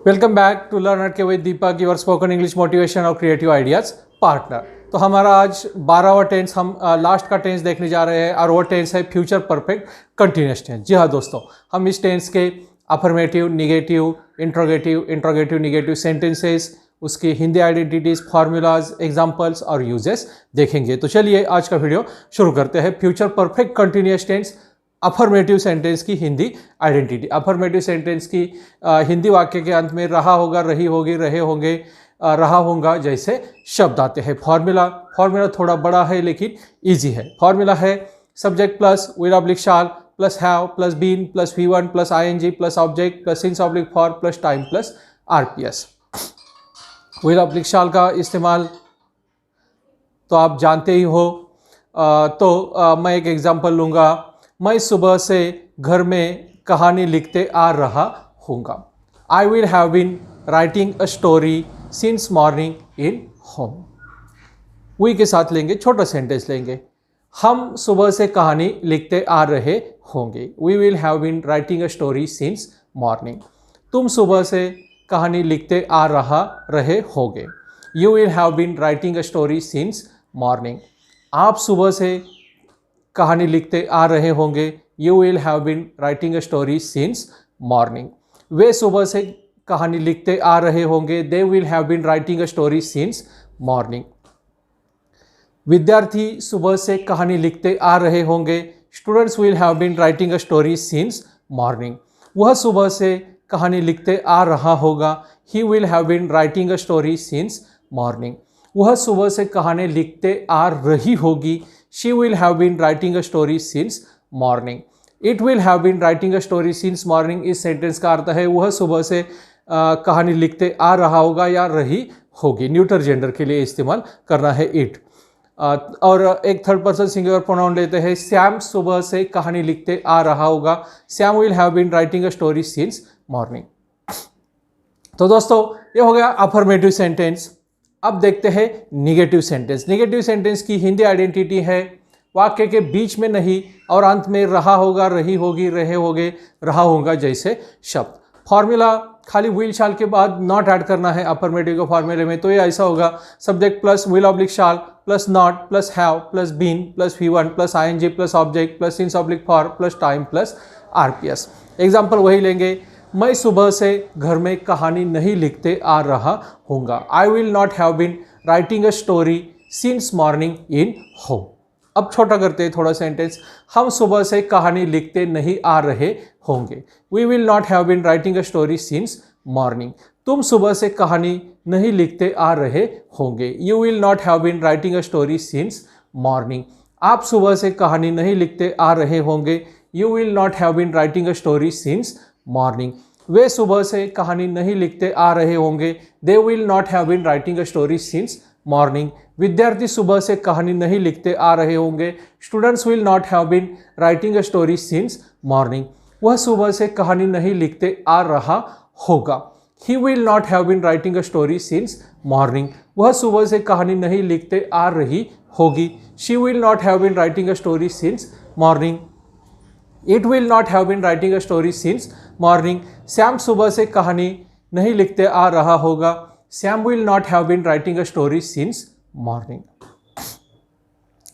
Welcome back to learn K with Deepak, your spoken English motivation और creative ideas partner. तो हमारा आज 12वां टेंस, हम लास्ट का टेंस देखने जा रहे हैं और वो टेंस है फ्यूचर परफेक्ट कंटिन्यूअस टेंस। जी हाँ दोस्तों, हम इस टेंस के affirmative, negative, interrogative negative sentences, उसकी हिंदी आइडेंटिटीज, फार्मूलाज, एग्जाम्पल्स और यूजेस देखेंगे। तो चलिए आज का वीडियो शुरू करते हैं। Future perfect continuous tense affirmative sentence की हिंदी आइडेंटिटी। अफर्मेटिव सेंटेंस की हिंदी वाक्य के अंत में रहा होगा, रही होगी, रहे होंगे, रहा होगा जैसे शब्द आते हैं। फॉर्मूला थोड़ा बड़ा है लेकिन इजी है। फॉर्मूला है subject plus will oblique shall plus have plus been plus V1 plus ING plus object plus since oblique for plus time plus RPS। Will oblique shall का इस्तेमाल तो आप जानते ही हो। मैं एक एग्जांपल लूँगा। मैं सुबह से घर में कहानी लिखते आ रहा हूँगा। I will have been writing a story since morning in home. We के साथ लेंगे, छोटा सेंटेंस लेंगे। हम सुबह से कहानी लिखते आ रहे होंगे। We will have been writing a story since morning. तुम सुबह से कहानी लिखते आ रहे होगे। You will have been writing a story since morning. आप सुबह से कहानी लिखते आ रहे होंगे। You will have been writing a story since morning. वे सुबह से कहानी लिखते आ रहे होंगे। They will have been writing a story since morning. विद्यार्थी सुबह से कहानी लिखते आ रहे होंगे। Students will have been writing a story since morning. वह सुबह से कहानी लिखते आ रहा होगा। He will have been writing a story since morning. वह सुबह से कहानी लिखते आ रही होगी। She will have been writing a story since morning. It will have been writing a story since morning। इस सेंटेंस का अर्थ है वह सुबह से कहानी लिखते आ रहा होगा या रही होगी। न्यूटर जेंडर के लिए इस्तेमाल करना है इट। और एक थर्ड पर्सन सिंगुलर प्रोनाउन लेते हैं। श्याम सुबह से कहानी लिखते आ रहा होगा। Shyam will have been writing a story since morning. तो दोस्तों ये हो गया अफर्मेटिव सेंटेंस। अब देखते हैं निगेटिव सेंटेंस। निगेटिव सेंटेंस की हिंदी आइडेंटिटी है वाक्य के बीच में नहीं और अंत में रहा होगा, रही होगी, रहे होगे, रहा होगा जैसे शब्द। फॉर्मूला खाली विल शाल के बाद नॉट ऐड करना है अफर्मेटिव के फॉर्मूले में। तो ये ऐसा होगा subject plus will oblique shall plus not plus have plus been plus V1 plus ING plus object plus since oblique for plus time plus RPS। Example वही लेंगे। मैं सुबह से घर में कहानी नहीं लिखते आ रहा हूँगा। I will not have been writing a story since morning in home. अब छोटा करते हैं थोड़ा सेंटेंस। हम सुबह से कहानी लिखते नहीं आ रहे होंगे। We will not have been writing a story since morning. तुम सुबह से कहानी नहीं लिखते आ रहे होंगे। You will not have been writing a story since morning. आप सुबह से कहानी नहीं लिखते आ रहे होंगे। You will not have been writing a story since morning. वे सुबह से कहानी नहीं लिखते आ रहे होंगे। They will not have been writing a story since morning. विद्यार्थी सुबह से कहानी नहीं लिखते आ रहे होंगे। Students will not have been writing a story since morning. वह सुबह से कहानी नहीं लिखते आ रहा होगा। He will not have been writing a story since morning. वह सुबह से कहानी नहीं लिखते आ रही होगी। She will not have been writing a story since morning. It will not have been writing a story since morning. Shyam सुबह से कहानी नहीं लिखते आ रहा होगा। Shyam will not have been writing a story since morning.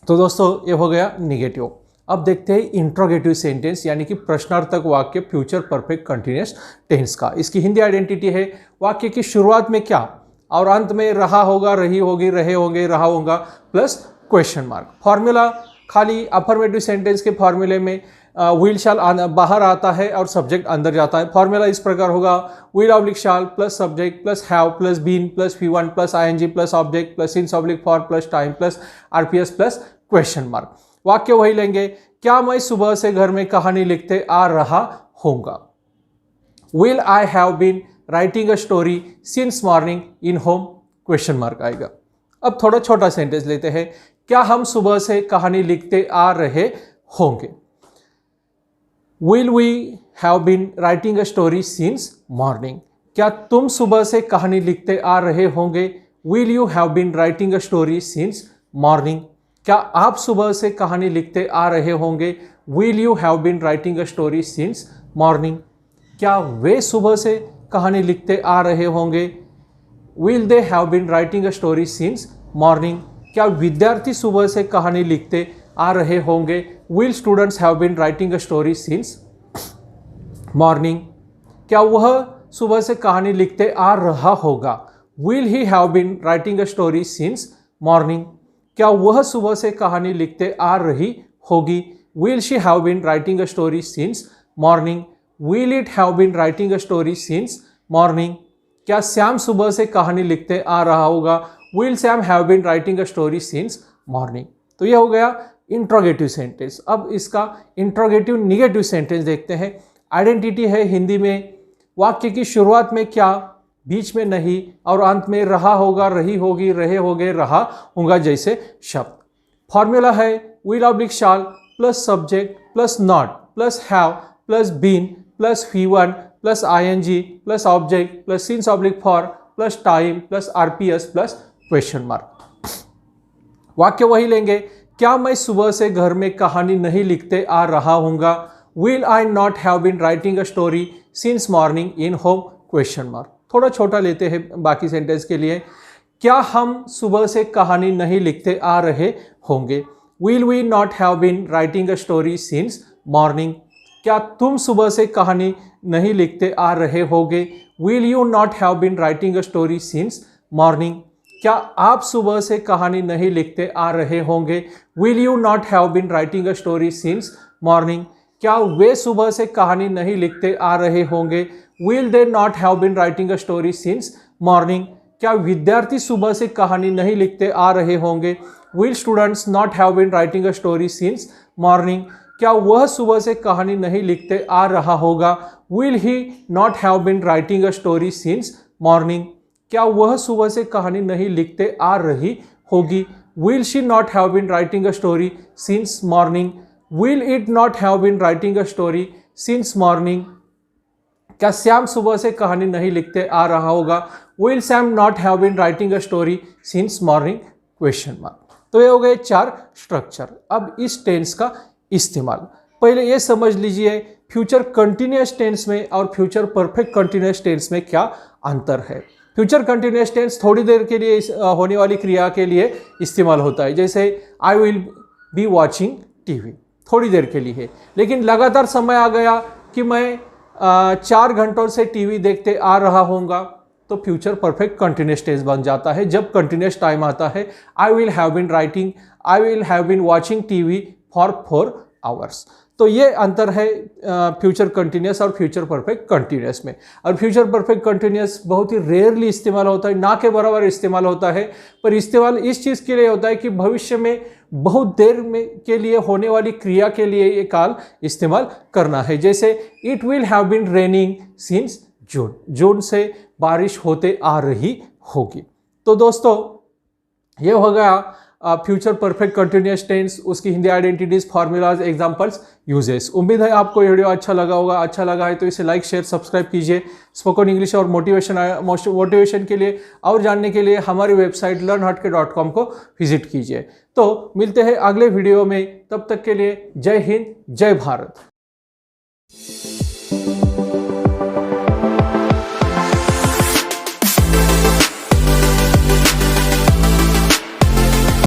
तो दोस्तों ये हो गया निगेटिव। अब देखते हैं इंट्रोगेटिव सेंटेंस यानी कि प्रश्नार्थक वाक्य फ्यूचर परफेक्ट कंटिन्यूअस टेंस का। इसकी हिंदी आइडेंटिटी है वाक्य की शुरुआत में क्या और अंत में रहा होगा, रही होगी, रहे होंगे, रहा होगा प्लस क्वेश्चन मार्क। फॉर्मूला खाली अफर्मेटिव सेंटेंस के फॉर्मूले में विल शाल बाहर आता है और सब्जेक्ट अंदर जाता है। फॉर्मूला इस प्रकार होगा will oblique shall plus subject plus have plus been plus V1 plus ING plus object plus since oblique for plus time plus RPS plus question mark. वाक्य वही लेंगे। क्या मैं सुबह से घर में कहानी लिखते आ रहा होऊंगा। Will I have been writing a story since morning in home, question mark आएगा। अब थोड़ा छोटा सेंटेंस लेते हैं। क्या हम सुबह से कहानी लिखते आ रहे होंगे। Will we have been writing a story since morning? क्या तुम सुबह से कहानी लिखते आ रहे होंगे। Will you have been writing a story since morning? क्या आप सुबह से कहानी लिखते आ रहे होंगे। Will you have been writing a story since morning? क्या वे सुबह से कहानी लिखते आ रहे होंगे? Will they have been writing a story since morning? क्या विद्यार्थी सुबह से कहानी लिखते आ रहे होंगे? Will students have been writing a story since morning? क्या वह सुबह से कहानी लिखते आ रहा होगा? Will he have been writing a story since morning? क्या वह सुबह से कहानी लिखते आ रही होगी? Will she have been writing a story since morning? Will it have been writing a story since morning? क्या श्याम सुबह से कहानी लिखते आ रहा होगा? Will Sam have been writing a story since morning? तो यह हो गया इंट्रोगेटिव सेंटेंस। अब इसका इंट्रोगेटिव निगेटिव सेंटेंस देखते हैं। आइडेंटिटी है हिंदी में वाक्य की शुरुआत में क्या, बीच में नहीं और अंत में रहा होगा, रही होगी, रहे होगे, रहा होगा जैसे शब्द। फॉर्मूला है will oblique shall plus subject plus not plus have plus been plus V1 plus ING plus object plus since oblique for plus time plus RPS plus question mark. वाक्य वही लेंगे, क्या मैं सुबह से घर में कहानी नहीं लिखते आ रहा हूँगा? Will I not have been writing a story since morning in home question mark. थोड़ा छोटा लेते हैं बाकी सेंटेंस के लिए। क्या हम सुबह से कहानी नहीं लिखते आ रहे होंगे? Will we not have been writing a story since morning? क्या तुम सुबह से कहानी नहीं लिखते आ रहे होगे? Will you not have been writing a story since morning? क्या आप सुबह से कहानी नहीं लिखते आ रहे होंगे? Will you not have been writing a story since morning? क्या वे सुबह से कहानी नहीं लिखते आ रहे होंगे? Will they not have been writing a story since morning? क्या विद्यार्थी सुबह से कहानी नहीं लिखते आ रहे होंगे? Will students not have been writing a story since morning? क्या वह सुबह से कहानी नहीं लिखते आ रहा होगा? Will he not have been writing a story since morning? क्या वह सुबह से कहानी नहीं लिखते आ रही होगी? Will she not have been writing a story since morning? Will it not have been writing a story since morning? क्या श्याम सुबह से कहानी नहीं लिखते आ रहा होगा? Will Sam not have been writing a story since morning question mark. तो ये हो गए 4 स्ट्रक्चर। अब इस टेंस का इस्तेमाल पहले ये समझ लीजिए फ्यूचर कंटिन्यूअस टेंस में और फ्यूचर परफेक्ट कंटिन्यूअस टेंस में क्या अंतर है। फ्यूचर कंटिन्यूअस टेंस थोड़ी देर के लिए होने वाली क्रिया के लिए इस्तेमाल होता है, जैसे I will be watching TV, थोड़ी देर के लिए है। लेकिन लगातार समय आ गया कि मैं 4 घंटों से टीवी देखते आ रहा होऊंगा, तो फ्यूचर परफेक्ट कंटिन्यूअस टेंस बन जाता है। जब कंटिन्यूअस टाइम आता है, I will have been watching TV for 4 hours. तो ये अंतर है फ्यूचर कंटिन्यूअस और फ्यूचर परफेक्ट कंटिन्यूअस में। और फ्यूचर परफेक्ट कंटिन्यूअस बहुत ही रेयरली इस्तेमाल होता है, ना के बराबर इस्तेमाल होता है, पर इस्तेमाल इस चीज़ के लिए होता है कि भविष्य में बहुत देर में के लिए होने वाली क्रिया के लिए ये काल इस्तेमाल करना है। जैसे it will have been raining since June, जून से बारिश होते आ रही होगी। तो दोस्तों ये हो गया फ्यूचर परफेक्ट कंटिन्यूअस टेंस, उसकी Hindi identities, formulas, examples, uses. उम्मीद है आपको ये वीडियो अच्छा लगा होगा। अच्छा लगा है तो इसे लाइक, शेयर, सब्सक्राइब कीजिए। स्पोकन इंग्लिश और मोटिवेशन के लिए और जानने के लिए हमारी वेबसाइट learnhatke.com को विजिट कीजिए। तो मिलते हैं अगले वीडियो में, तब तक के लिए जय हिंद, जय भारत।